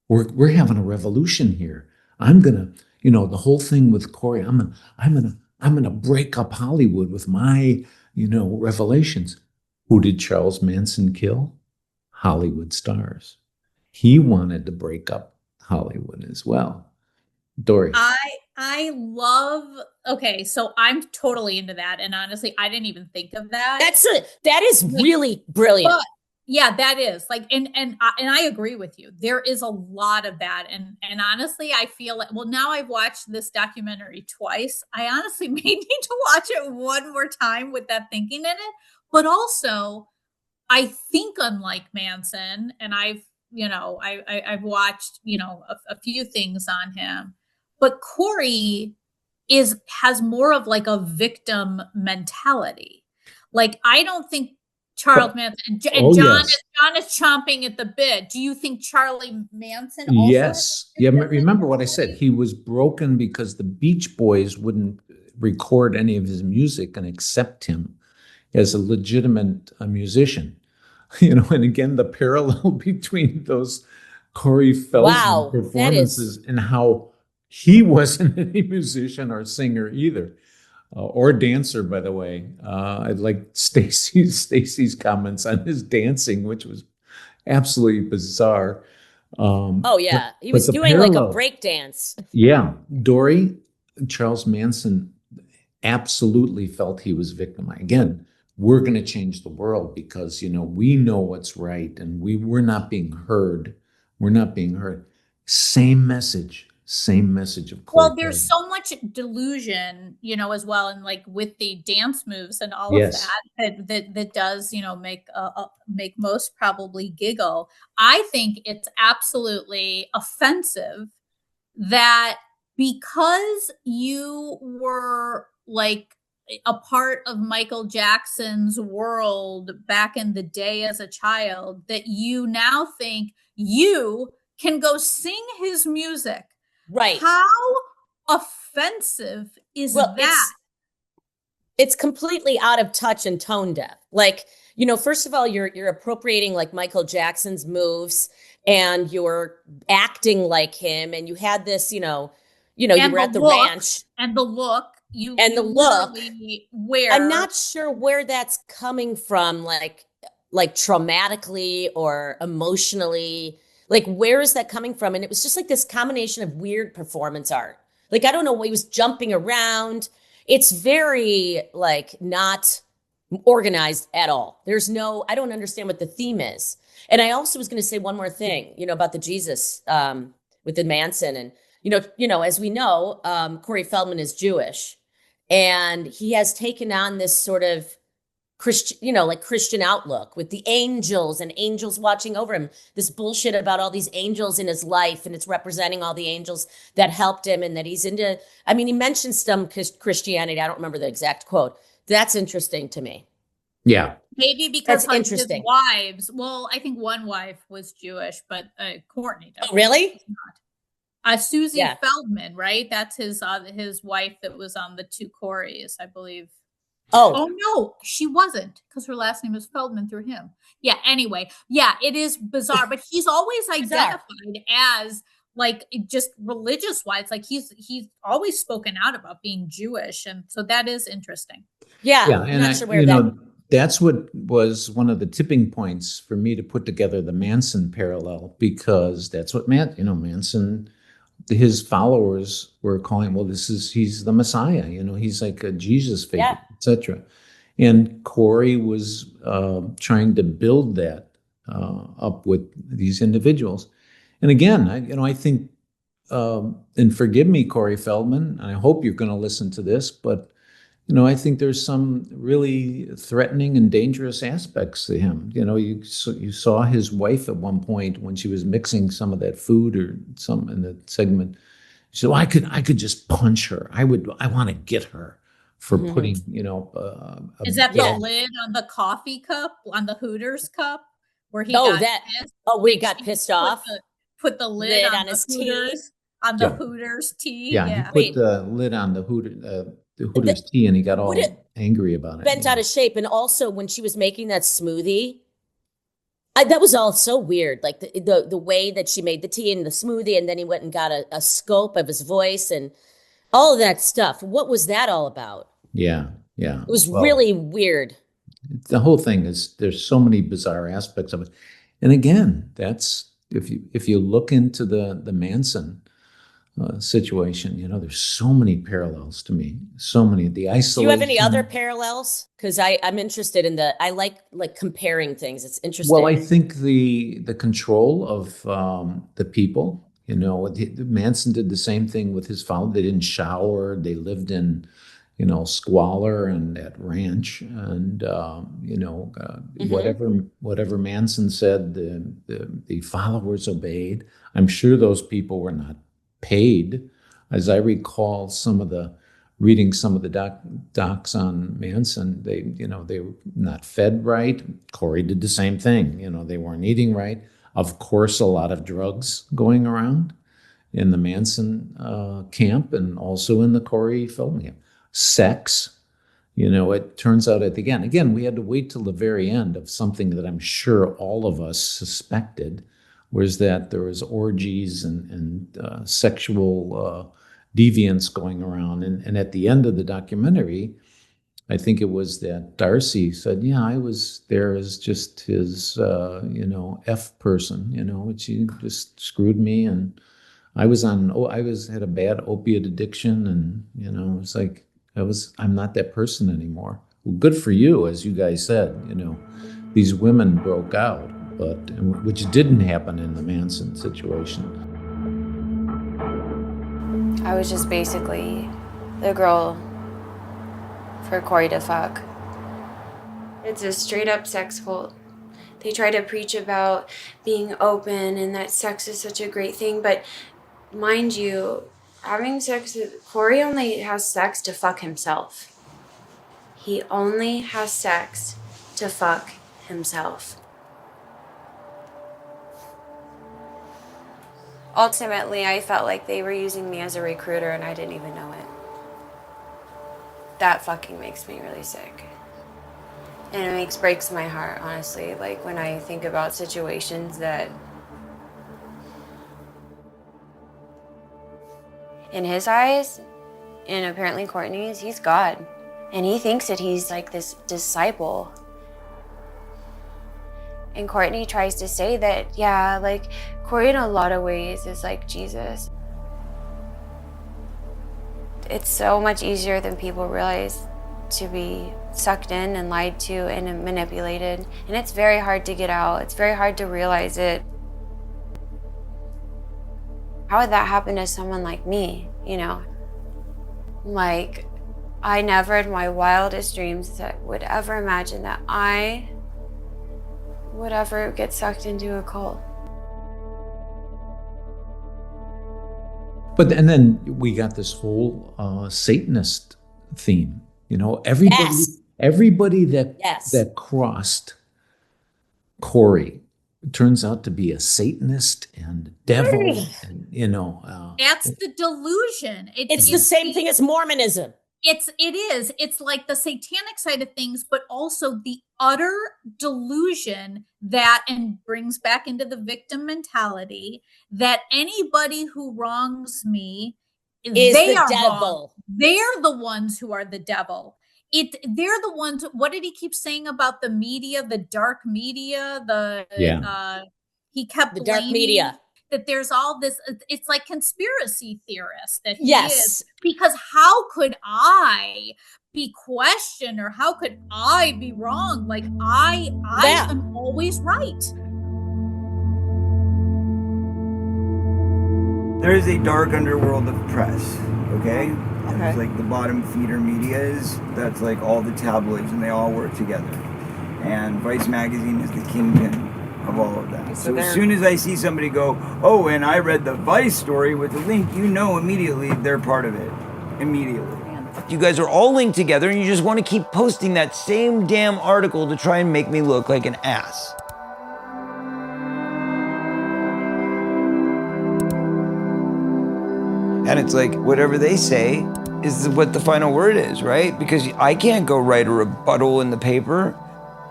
We're having a revolution here. I'm gonna, the whole thing with Corey. I'm gonna break up Hollywood with my, revelations. Who did Charles Manson kill? Hollywood stars. He wanted to break up Hollywood as well. Dori. I love. Okay, so I'm totally into that, and honestly, I didn't even think of that. That is really brilliant. But, yeah, that is like, and I agree with you. There is a lot of that, and honestly, I feel like, well, now I've watched this documentary twice. I honestly may need to watch it one more time with that thinking in it. But also, I think unlike Manson, and I've watched a few things on him, but Corey has more of like a victim mentality. Like I don't think Charles Manson and John is chomping at the bit. Do you think Charlie Manson also? Yes. Yeah. Remember what I said. He was broken because the Beach Boys wouldn't record any of his music and accept him as a legitimate musician. And again, the parallel between those Corey Feldman performances and how he wasn't any musician or singer either. Or dancer, by the way. I like Stacey's comments on his dancing, which was absolutely bizarre. He was doing like a break dance. Yeah, Dori, Charles Manson absolutely felt he was victimized. Again, we're going to change the world because we know what's right, and we're not being heard. We're not being heard. Same message of Corey. Well, there's so much delusion, as well, and like with the dance moves and all of that does, make most probably giggle. I think it's absolutely offensive that because you were like a part of Michael Jackson's world back in the day as a child, that you now think you can go sing his music. Right. How offensive is that? It's completely out of touch and tone deaf. Like, first of all, you're appropriating like Michael Jackson's moves, and you're acting like him, and you had this, you were at the ranch. And the look. I'm not sure where that's coming from, like traumatically or emotionally. Like, where is that coming from? And it was just like this combination of weird performance art. Like, I don't know, he was jumping around. It's very, like, not organized at all. I don't understand what the theme is. And I also was going to say one more thing, about the Jesus with the Manson. And, as we know, Corey Feldman is Jewish. And he has taken on this sort of Christian, like Christian outlook with the angels and angels watching over him. This bullshit about all these angels in his life, and it's representing all the angels that helped him and that he's into. I mean, he mentioned some Christianity. I don't remember the exact quote. That's interesting to me. Yeah. Maybe because That's his interesting. wives. Well, I think one wife was Jewish, but Courtney. Oh, really? Susie Yeah. Feldman, right? That's his wife that was on the two Coreys, I believe. Oh no, she wasn't, because her last name is Feldman through him. Yeah. Anyway, yeah, it is bizarre, but he's always identified as like just religious wise, like he's always spoken out about being Jewish, and so that is interesting. Yeah, Yeah, I'm and not sure where that's what was one of the tipping points for me to put together the Manson parallel, because that's what Manson, his followers were calling, well, he's the Messiah, he's like a Jesus figure, etc. And Corey was trying to build that up with these individuals. And again, I think, and forgive me, Corey Feldman, I hope you're going to listen to this, but I think there's some really threatening and dangerous aspects to him. You saw his wife at one point when she was mixing some of that food or some in the segment. She said, well, I could just punch her. I want to get her for putting, Is that the lid on the coffee cup, on the Hooters cup, where he got pissed? We got pissed off. Put the lid on his Hooters, on the Hooters tea. Yeah, he put the lid on the Hooters tea, and he got all angry about it. Bent out of shape. And also when she was making that smoothie, that was all so weird. Like the way that she made the tea and the smoothie, and then he went and got a scope of his voice and all of that stuff. What was that all about? Yeah. It was really weird. The whole thing there's so many bizarre aspects of it. And again, that's, if you look into the Manson situation, there's so many parallels to me, so many. The isolation. Do you have any other parallels? Because I'm interested in I like comparing things. It's interesting. Well, I think the control of the people, Manson did the same thing with his father. They didn't shower. They lived in, squalor and at ranch, and whatever Manson said, the followers obeyed. I'm sure those people were not paid. As I recall, reading some of the docs on Manson, they were not fed right. Corey did the same thing. They weren't eating right. Of course, a lot of drugs going around in the Manson camp, and also in the Corey Feldman camp. Sex, it turns out again, we had to wait till the very end of something that I'm sure all of us suspected, was that there was orgies and sexual deviance going around. And at the end of the documentary, I think it was that Darcy said, yeah, I was there as just his, F person, which he just screwed me. And I had a bad opiate addiction. And, it was like, I'm not that person anymore. Well, good for you, as you guys said, these women broke out. Which didn't happen in the Manson situation. I was just basically the girl for Corey to fuck. It's a straight up sex cult. They try to preach about being open and that sex is such a great thing, but mind you, having sex with Corey only has sex to fuck himself. He only has sex to fuck himself. Ultimately, I felt like they were using me as a recruiter and I didn't even know it. That fucking makes me really sick. And it breaks my heart, honestly. Like when I think about situations that, in his eyes, and apparently Courtney's, he's God. And he thinks that he's like this disciple. And Courtney tries to say that, yeah, like Corey in a lot of ways is like Jesus. It's so much easier than people realize to be sucked in and lied to and manipulated. And it's very hard to get out. It's very hard to realize it. How would that happen to someone like me, Like, I never in my wildest dreams would ever imagine that I would ever get sucked into a cult. But and then we got this whole Satanist theme. You know, everybody that crossed Corey turns out to be a Satanist and devil, and you know. That's the delusion. It's the same thing as Mormonism. It is. It's like the satanic side of things, but also the utter delusion that, and brings back into the victim mentality, that anybody who wrongs me Is they the are devil. wrong. They're the ones who are the devil. They're the ones. What did he keep saying about the media, the dark media? He kept The dark blaming media. that there's all this. It's like conspiracy theorist that he Yes. is, because how could I be questioned, or how could I be wrong? Like I am always right. There is a dark underworld of press, okay? There's like the bottom feeder media is, that's like all the tabloids, and they all work together. And Vice Magazine is the kingpin of all of that. So as soon as I see somebody go, oh, and I read the Vice story with the link, you know immediately they're part of it. Immediately. You guys are all linked together, and you just want to keep posting that same damn article to try and make me look like an ass. And it's like, whatever they say is what the final word is, right? Because I can't go write a rebuttal in the paper.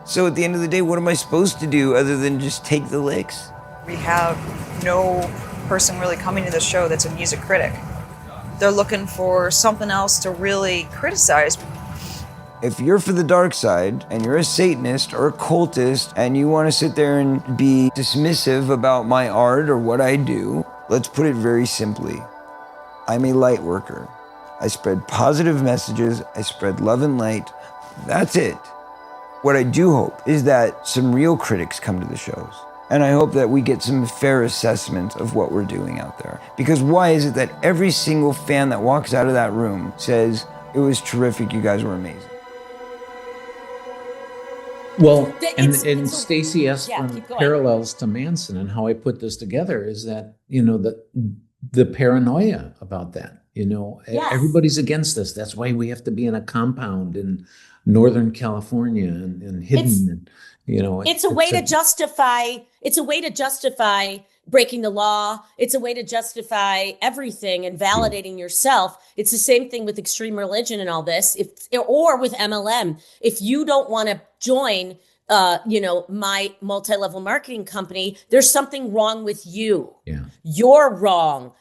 So at the end of the day, what am I supposed to do other than just take the licks? We have no person really coming to the show that's a music critic. They're looking for something else to really criticize. If you're for the dark side and you're a Satanist or a cultist and you want to sit there and be dismissive about my art or what I do, let's put it very simply. I'm a light worker. I spread positive messages. I spread love and light. That's it. What I do hope is that some real critics come to the shows. And I hope that we get some fair assessment of what we're doing out there. Because why is it that every single fan that walks out of that room says, it was terrific, you guys were amazing? Well, It's- and it's a- Stacey asked yeah, for keep going. parallels to Manson, and how I put this together is that, you know, the paranoia about that, you know, Yes. everybody's against this. That's why we have to be in a compound in Northern California and hidden, and, you know. It's a way to justify. It's a way to justify breaking the law. It's a way to justify everything and validating yourself. It's the same thing with extreme religion and all this. Or with MLM. If you don't want to join, my multi-level marketing company, there's something wrong with you. Yeah. You're wrong.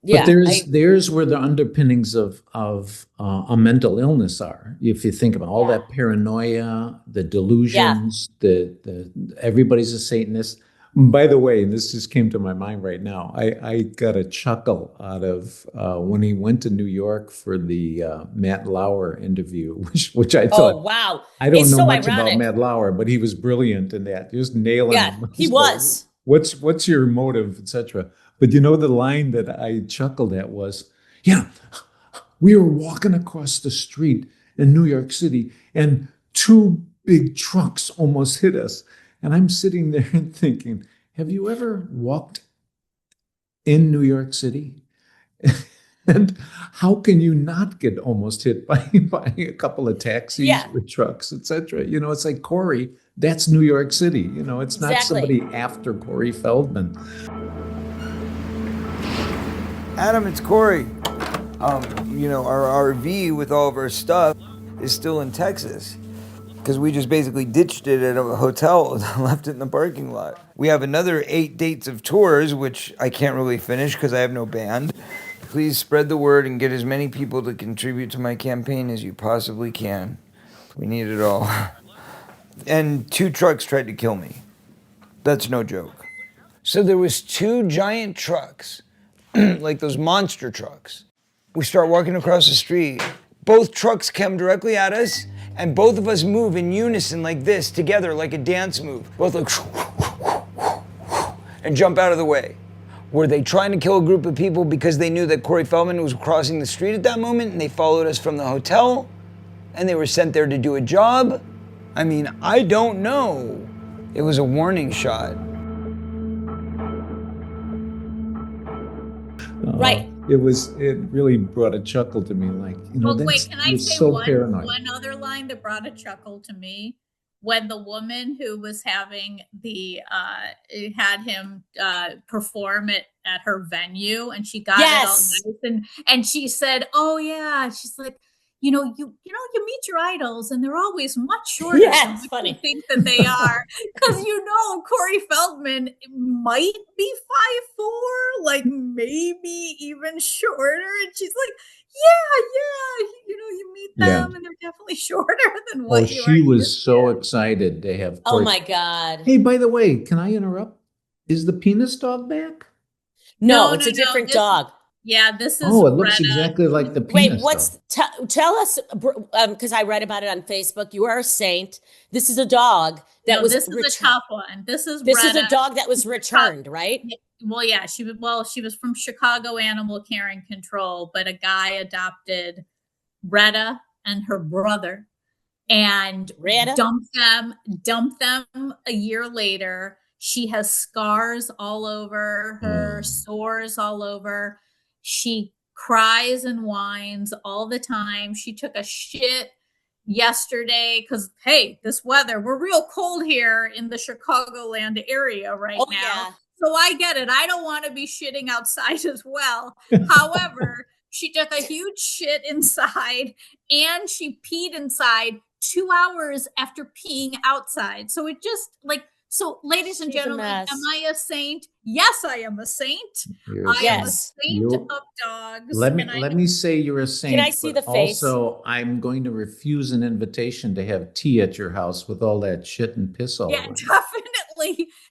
But there's where the underpinnings of a mental illness are. If you think about all that paranoia, the delusions, the everybody's a Satanist. By the way, this just came to my mind right now. I got a chuckle out of when he went to New York for the Matt Lauer interview, which I thought, oh wow, I don't It's know so much ironic. about Matt Lauer, but he was brilliant in that. He was nailing Yeah, them. he was. What's your motive, etc. But you know, the line that I chuckled at was, we were walking across the street in New York City, and two big trucks almost hit us. And I'm sitting there and thinking, have you ever walked in New York City? And how can you not get almost hit by a couple of taxis or trucks, etc.? You know, it's like, Corey, that's New York City. You know, it's not somebody after Corey Feldman. Adam, it's Corey. Our RV with all of our stuff is still in Texas because we just basically ditched it at a hotel and left it in the parking lot. We have another 8 dates of tours, which I can't really finish because I have no band. Please spread the word and get as many people to contribute to my campaign as you possibly can. We need it all. And 2 trucks tried to kill me. That's no joke. So there was 2 giant trucks, like those monster trucks. We start walking across the street. Both trucks come directly at us, and both of us move in unison like this, together, like a dance move. Both like, and jump out of the way. Were they trying to kill a group of people because they knew that Corey Feldman was crossing the street at that moment and they followed us from the hotel and they were sent there to do a job? I mean, I don't know. It was a warning shot. Right. It really brought a chuckle to me. Like, Well, wait, can I you're say so paranoid. one other line that brought a chuckle to me? When the woman who was having had him perform it at her venue, and she got it all nice, and she said, "Oh yeah," she's like, you meet your idols, and they're always much shorter than it's what funny. you think that they are, because Corey Feldman might be 5'4", like maybe even shorter, and she's like, yeah, you meet them and they're definitely shorter than what you are. She was so excited to have Oh Corey. my God. Hey, by the way, can I interrupt? Is the penis dog back? No, it's a different dog. Yeah, this is. Oh, it looks Retta. exactly like the penis dog. Tell us, because I read about it on Facebook. You are a saint. This is a dog that was. This is a tough one. This is a dog that was returned, right? Well, yeah, she was from Chicago Animal Care and Control, but a guy adopted Retta and her brother and dumped them a year later. She has scars all over her, sores all over. She cries and whines all the time. She took a shit yesterday because, hey, this weather, we're real cold here in the Chicagoland area right now. Yeah. So I get it. I don't want to be shitting outside as well. However, she took a huge shit inside and she peed inside 2 hours after peeing outside. So it just so ladies and gentlemen, am I a saint? Yes, I am a saint. I am a saint of dogs. Let me say you're a saint. Can I see the face? Also, I'm going to refuse an invitation to have tea at your house with all that shit and piss all over.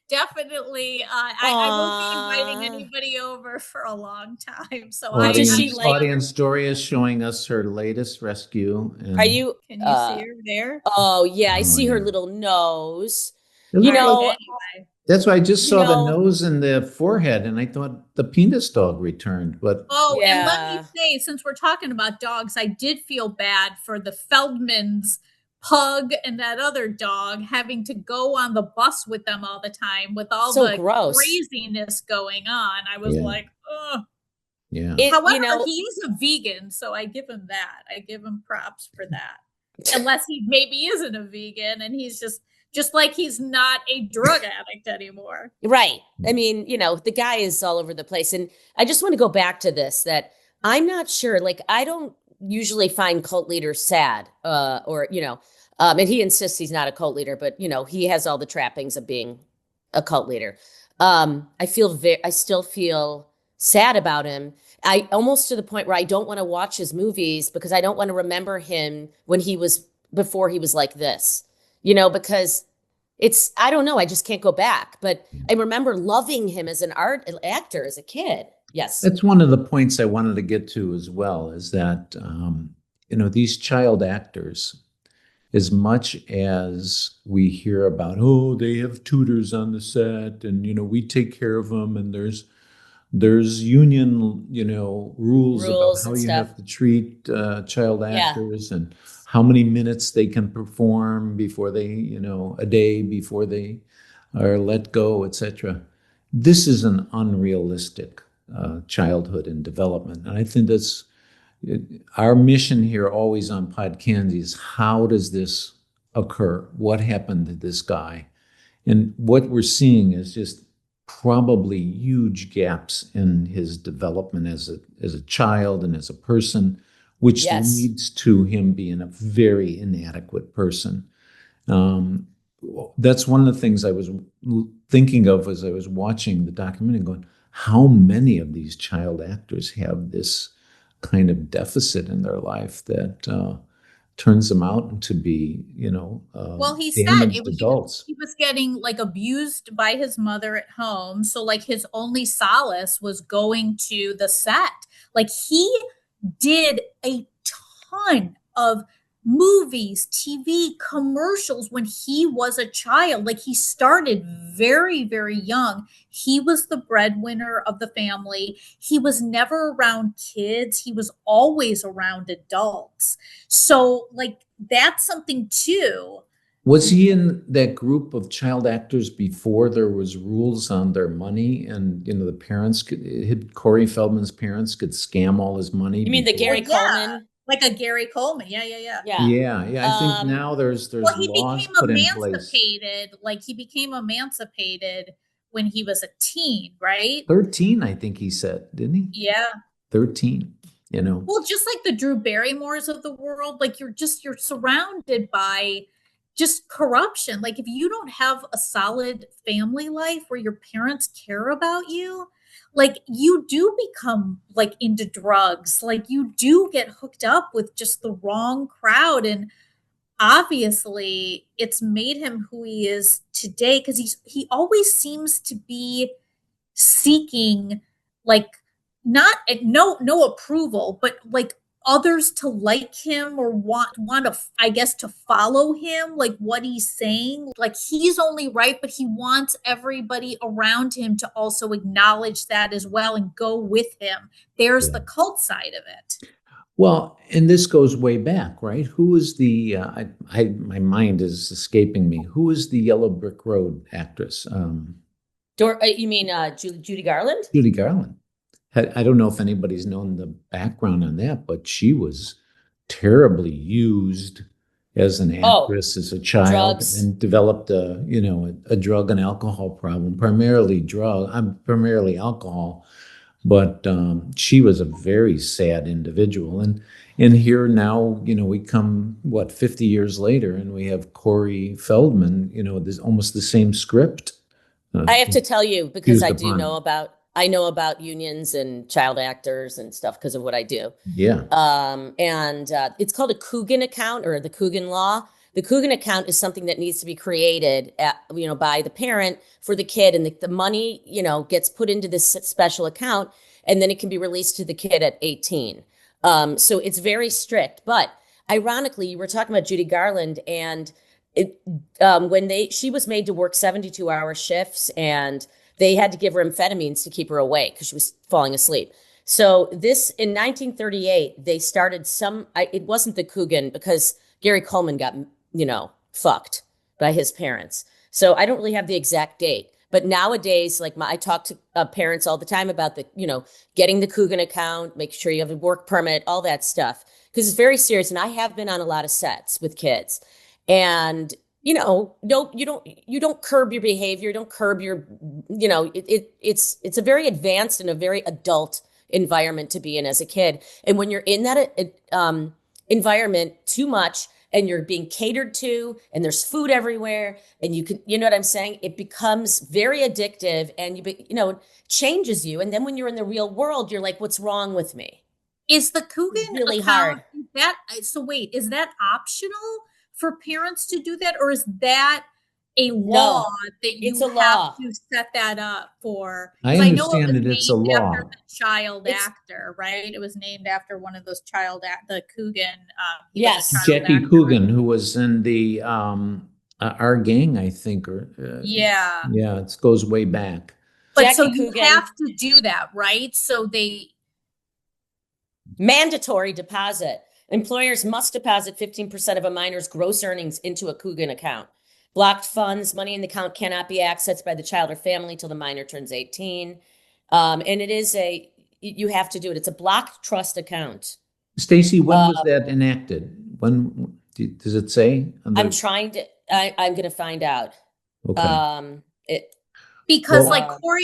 Definitely. I won't be inviting anybody over for a long time. So audience Dori is showing us her latest rescue. And are you? Can you see her there? Oh yeah, I see her little nose. That's why I just saw the nose and the forehead, and I thought the penis dog returned. But and let me say, since we're talking about dogs, I did feel bad for the Feldmans, Pug and that other dog, having to go on the bus with them all the time with all the craziness going on. I was like, ugh. Yeah. However, he is a vegan, so I give him that. I give him props for that. Unless he maybe isn't a vegan and he's just like he's not a drug addict anymore. Right. I mean, the guy is all over the place. And I just want to go back to this, that I'm not sure, I don't usually find cult leaders sad, and he insists he's not a cult leader, but he has all the trappings of being a cult leader. I still feel sad about him. I almost to the point where I don't want to watch his movies because I don't want to remember him before he was like this, because I don't know. I just can't go back, but I remember loving him as an actor as a kid. Yes. That's one of the points I wanted to get to as well, is that, these child actors, as much as we hear about, they have tutors on the set and, we take care of them and there's union, rules about how you have to treat child actors and how many minutes they can perform before they, a day before they are let go, etc. This is an unrealistic childhood and development. And I think that's our mission here always on Pod Candy is, how does this occur? What happened to this guy? And what we're seeing is just probably huge gaps in his development as a child and as a person, which leads to him being a very inadequate person. That's one of the things I was thinking of as I was watching the documentary, going, how many of these child actors have this kind of deficit in their life that turns them out to be, he said adults. He was getting abused by his mother at home. So his only solace was going to the set. He did a ton of movies, TV, commercials when he was a child. Like, he started very, very young. He was the breadwinner of the family. He was never around kids. He was always around adults. So, like, that's something too. Was he in that group of child actors before there was rules on their money, and the parents Corey Feldman's parents could scam all his money? You mean the Gary Coleman? Like a Gary Coleman. Yeah. Yeah. I think now there's Well, he laws became put in place. emancipated. Like, he became emancipated when he was a teen, right? 13, I think he said, didn't he? Yeah. 13, Well, just like the Drew Barrymores of the world, like, you're surrounded by just corruption. Like, if you don't have a solid family life where your parents care about you, like, you do become like into drugs. Like, you do get hooked up with just the wrong crowd. And obviously it's made him who he is today, because he always seems to be seeking, like, not no approval, but like others to like him or want to, I guess, to follow him, like what he's saying. Like, he's only right, but he wants everybody around him to also acknowledge that as well and go with him. There's the cult side of it. Well, and this goes way back, right? Who is the my mind is escaping me. Who is the Yellow Brick Road actress? You mean Judy Garland? Judy Garland. I don't know if anybody's known the background on that, but she was terribly used as an actress as a child, drugs. And developed a drug and alcohol problem, primarily alcohol. But she was a very sad individual. And here now, we come, 50 years later, and we have Corey Feldman, there's almost the same script. I have to tell you, because I know about unions and child actors and stuff because of what I do. Yeah. And it's called a Coogan account, or the Coogan law. The Coogan account is something that needs to be created by the parent for the kid, and the money, gets put into this special account, and then it can be released to the kid at 18. So it's very strict. But ironically, you were talking about Judy Garland, and she was made to work 72-hour shifts, and they had to give her amphetamines to keep her awake because she was falling asleep. So this, in 1938, they started it wasn't the Coogan, because Gary Coleman got, fucked by his parents. So I don't really have the exact date. But nowadays, like, I talk to parents all the time about getting the Coogan account, make sure you have a work permit, all that stuff, because it's very serious. And I have been on a lot of sets with kids, and no, you don't curb your behavior. You don't curb your, it's a very advanced and a very adult environment to be in as a kid. And when you're in that environment too much, and you're being catered to, and there's food everywhere, and you know what I'm saying? It becomes very addictive, and it changes you. And then when you're in the real world, you're like, what's wrong with me? Is the Coogan really account, hard? So wait, is that optional for parents to do that, or is that a law that you have to set that up for? I understand that it's a law. After the child actor, right? It was named after one of those the Coogan. Yes, Jackie Coogan, who was in the Our Gang, I think, it goes way back. But Jackie so you Coogan, have to do that, right? So mandatory deposit. Employers must deposit 15% of a minor's gross earnings into a Coogan account. Blocked funds, money in the account cannot be accessed by the child or family till the minor turns 18. And it is you have to do it. It's a blocked trust account. Stacey, when was that enacted? When does it say? I'm going to find out. Okay. Because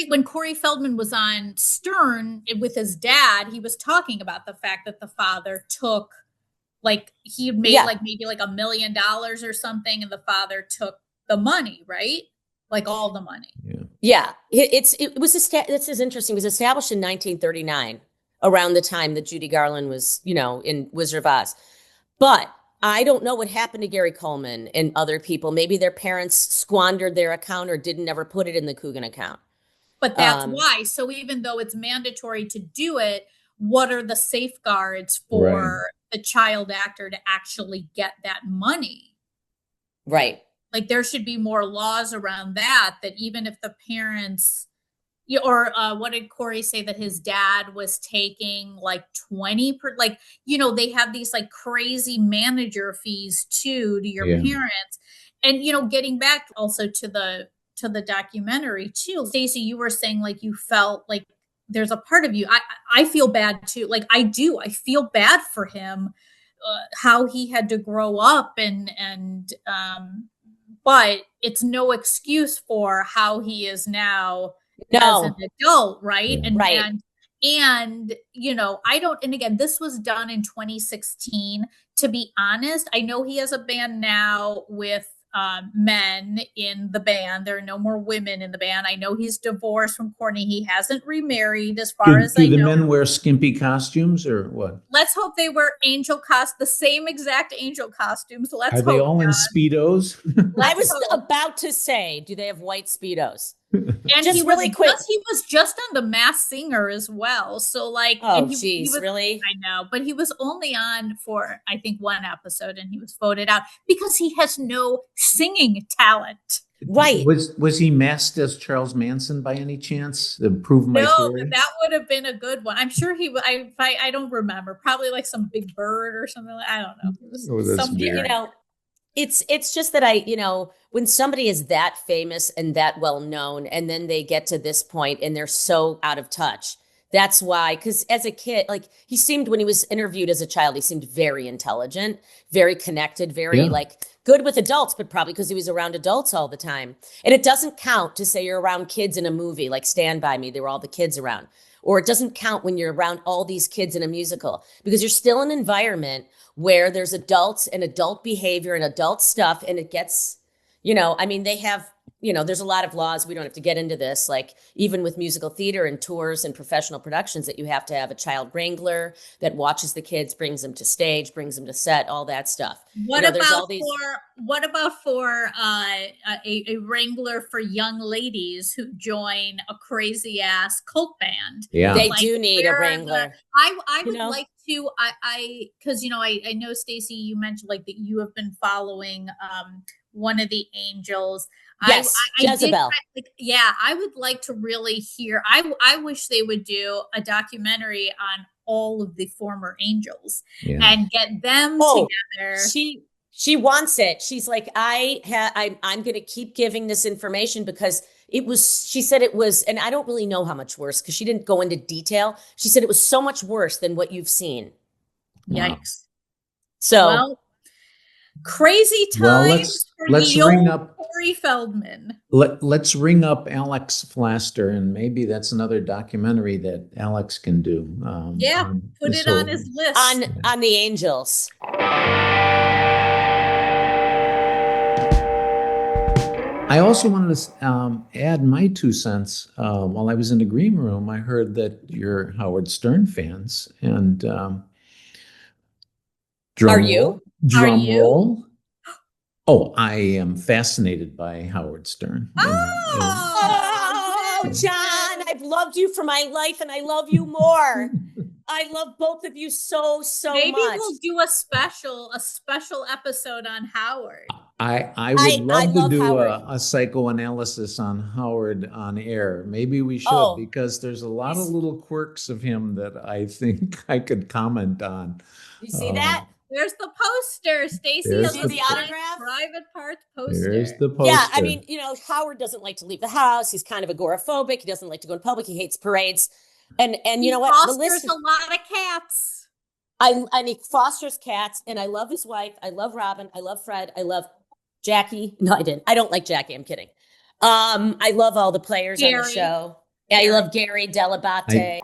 when Corey Feldman was on Stern with his dad, he was talking about the fact that the father took, he had made maybe $1 million or something, and the father took the money, right? Like, all the money. Yeah. This is interesting. It was established in 1939, around the time that Judy Garland was, in Wizard of Oz. But I don't know what happened to Gary Coleman and other people. Maybe their parents squandered their account or didn't ever put it in the Coogan account. But that's why. So even though it's mandatory to do it, what are the safeguards for the child actor to actually get that money. Right. Like there should be more laws around that even if the parents, or what did Corey say, that his dad was taking like 20 per, like, they have these like crazy manager fees too to your parents. And, getting back also to the documentary too, Stacey, you were saying like you felt like there's a part of you, I feel bad too. Like I feel bad for him, how he had to grow up but it's no excuse for how he is now as an adult, right? Yeah. And right. and I don't, and again, this was done in 2016. To be honest, I know he has a band now with men in the band. There are no more women in the band. I know he's divorced from Courtney. He hasn't remarried, as far as I know. Do the men wear skimpy costumes or what? Let's hope they wear the same exact angel costumes. Are they all in Speedos? I was about to say, do they have white Speedos? And just really quick. He was just on The Masked Singer as well. So like, oh geez, really? I know, but he was only on for I think one episode, and he was voted out because he has no singing talent. Right? Was he masked as Charles Manson by any chance? To prove my theory? That would have been a good one. I'm sure he. I don't remember. Probably like some big bird or something. I don't know. It was that's weird. It's just that when somebody is that famous and that well known, and then they get to this point and they're so out of touch. That's why, because as a kid, like he seemed, when he was interviewed as a child, he seemed very intelligent, very connected, very like good with adults, but probably because he was around adults all the time. And it doesn't count to say you're around kids in a movie like Stand By Me. There were all the kids around. Or it doesn't count when you're around all these kids in a musical, because you're still in an environment where there's adults and adult behavior and adult stuff. And it gets, they have, there's a lot of laws. We don't have to get into this, like even with musical theater and tours and professional productions, that you have to have a child wrangler that watches the kids, brings them to stage, brings them to set, all that stuff. What about for a wrangler for young ladies who join a crazy ass cult band? Yeah, they do need a wrangler. I would like to, because I know Stacey, you mentioned like that you have been following one of the angels. Yes, Jezebel. I would like to really hear. I wish they would do a documentary on all of the former angels and get them together. She wants it. She's like, I'm going to keep giving this information because she said it was, and I don't really know how much worse because she didn't go into detail. She said it was so much worse than what you've seen. Yikes. So crazy times let's ring up Corey Feldman. Let's ring up Alex Flaster, and maybe that's another documentary that Alex can do. Put it on his list. On the angels. I also wanted to add my 2 cents. While I was in the green room, I heard that you're Howard Stern fans, and are you? Drum roll. Oh, I am fascinated by Howard Stern. Oh, John, I've loved you for my life, and I love you more. I love both of you so much. Maybe we'll do a special episode on Howard. I would love to do a psychoanalysis on Howard on air. Maybe we should, because there's a lot of little quirks of him that I think I could comment on. You see that? There's the poster, Stacey. The autograph? Private parts poster. There's the poster. Yeah, I mean, Howard doesn't like to leave the house. He's kind of agoraphobic. He doesn't like to go in public. He hates parades. And you know what? Fosters a lot of cats. He fosters cats, and I love his wife. I love Robin. I love Fred. I love Jackie. No, I didn't. I don't like Jackie. I'm kidding. I love all the players on the show. Yeah, I love Gary Delabate.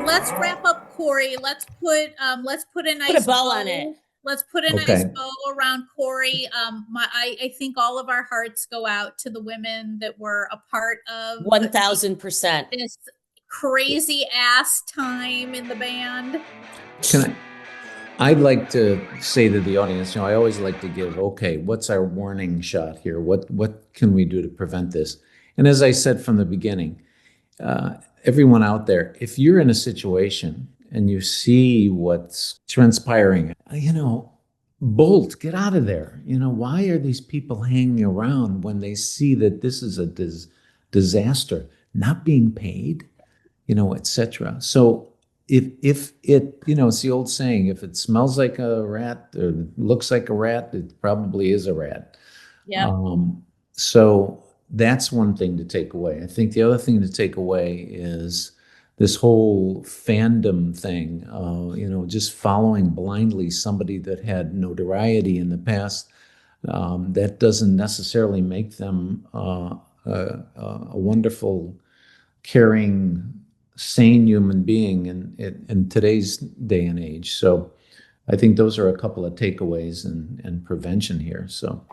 Let's wrap up Corey. Let's put a nice put a bow on it. Let's put a nice bow around Corey. I think all of our hearts go out to the women that were a part of 1000% this crazy ass time in the band. I'd like to say to the audience, I always like to give, what's our warning shot here? What can we do to prevent this? And as I said from the beginning, everyone out there, if you're in a situation and you see what's transpiring, bolt, get out of there. Why are these people hanging around when they see that this is a disaster, not being paid, etc. So if it, it's the old saying, if it smells like a rat or looks like a rat, it probably is a rat. Yeah. So that's one thing to take away. I think the other thing to take away is this whole fandom thing, just following blindly somebody that had notoriety in the past. That doesn't necessarily make them a wonderful, caring, sane human being in today's day and age. So I think those are a couple of takeaways and prevention here. So.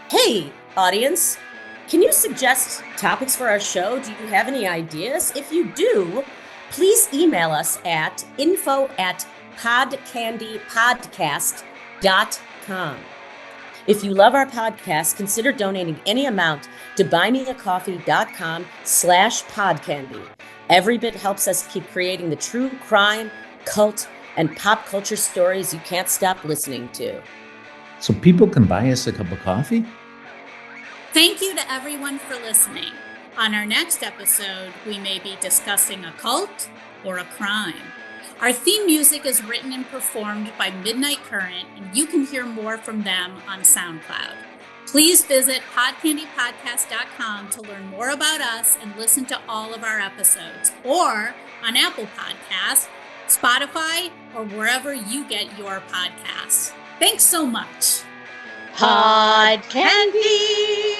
Hey, audience, can you suggest topics for our show? Do you have any ideas? If you do, please email us at info@podcandypodcast.com. If you love our podcast, consider donating any amount to buymeacoffee.com/podcandy. Every bit helps us keep creating the true crime, cult, and pop culture stories you can't stop listening to. So people can buy us a cup of coffee? Thank you to everyone for listening. On our next episode, we may be discussing a cult or a crime. Our theme music is written and performed by Midnight Current, and you can hear more from them on SoundCloud. Please visit podcandypodcast.com to learn more about us and listen to all of our episodes, or on Apple Podcasts, Spotify, or wherever you get your podcasts. Thanks so much. Pod Candy!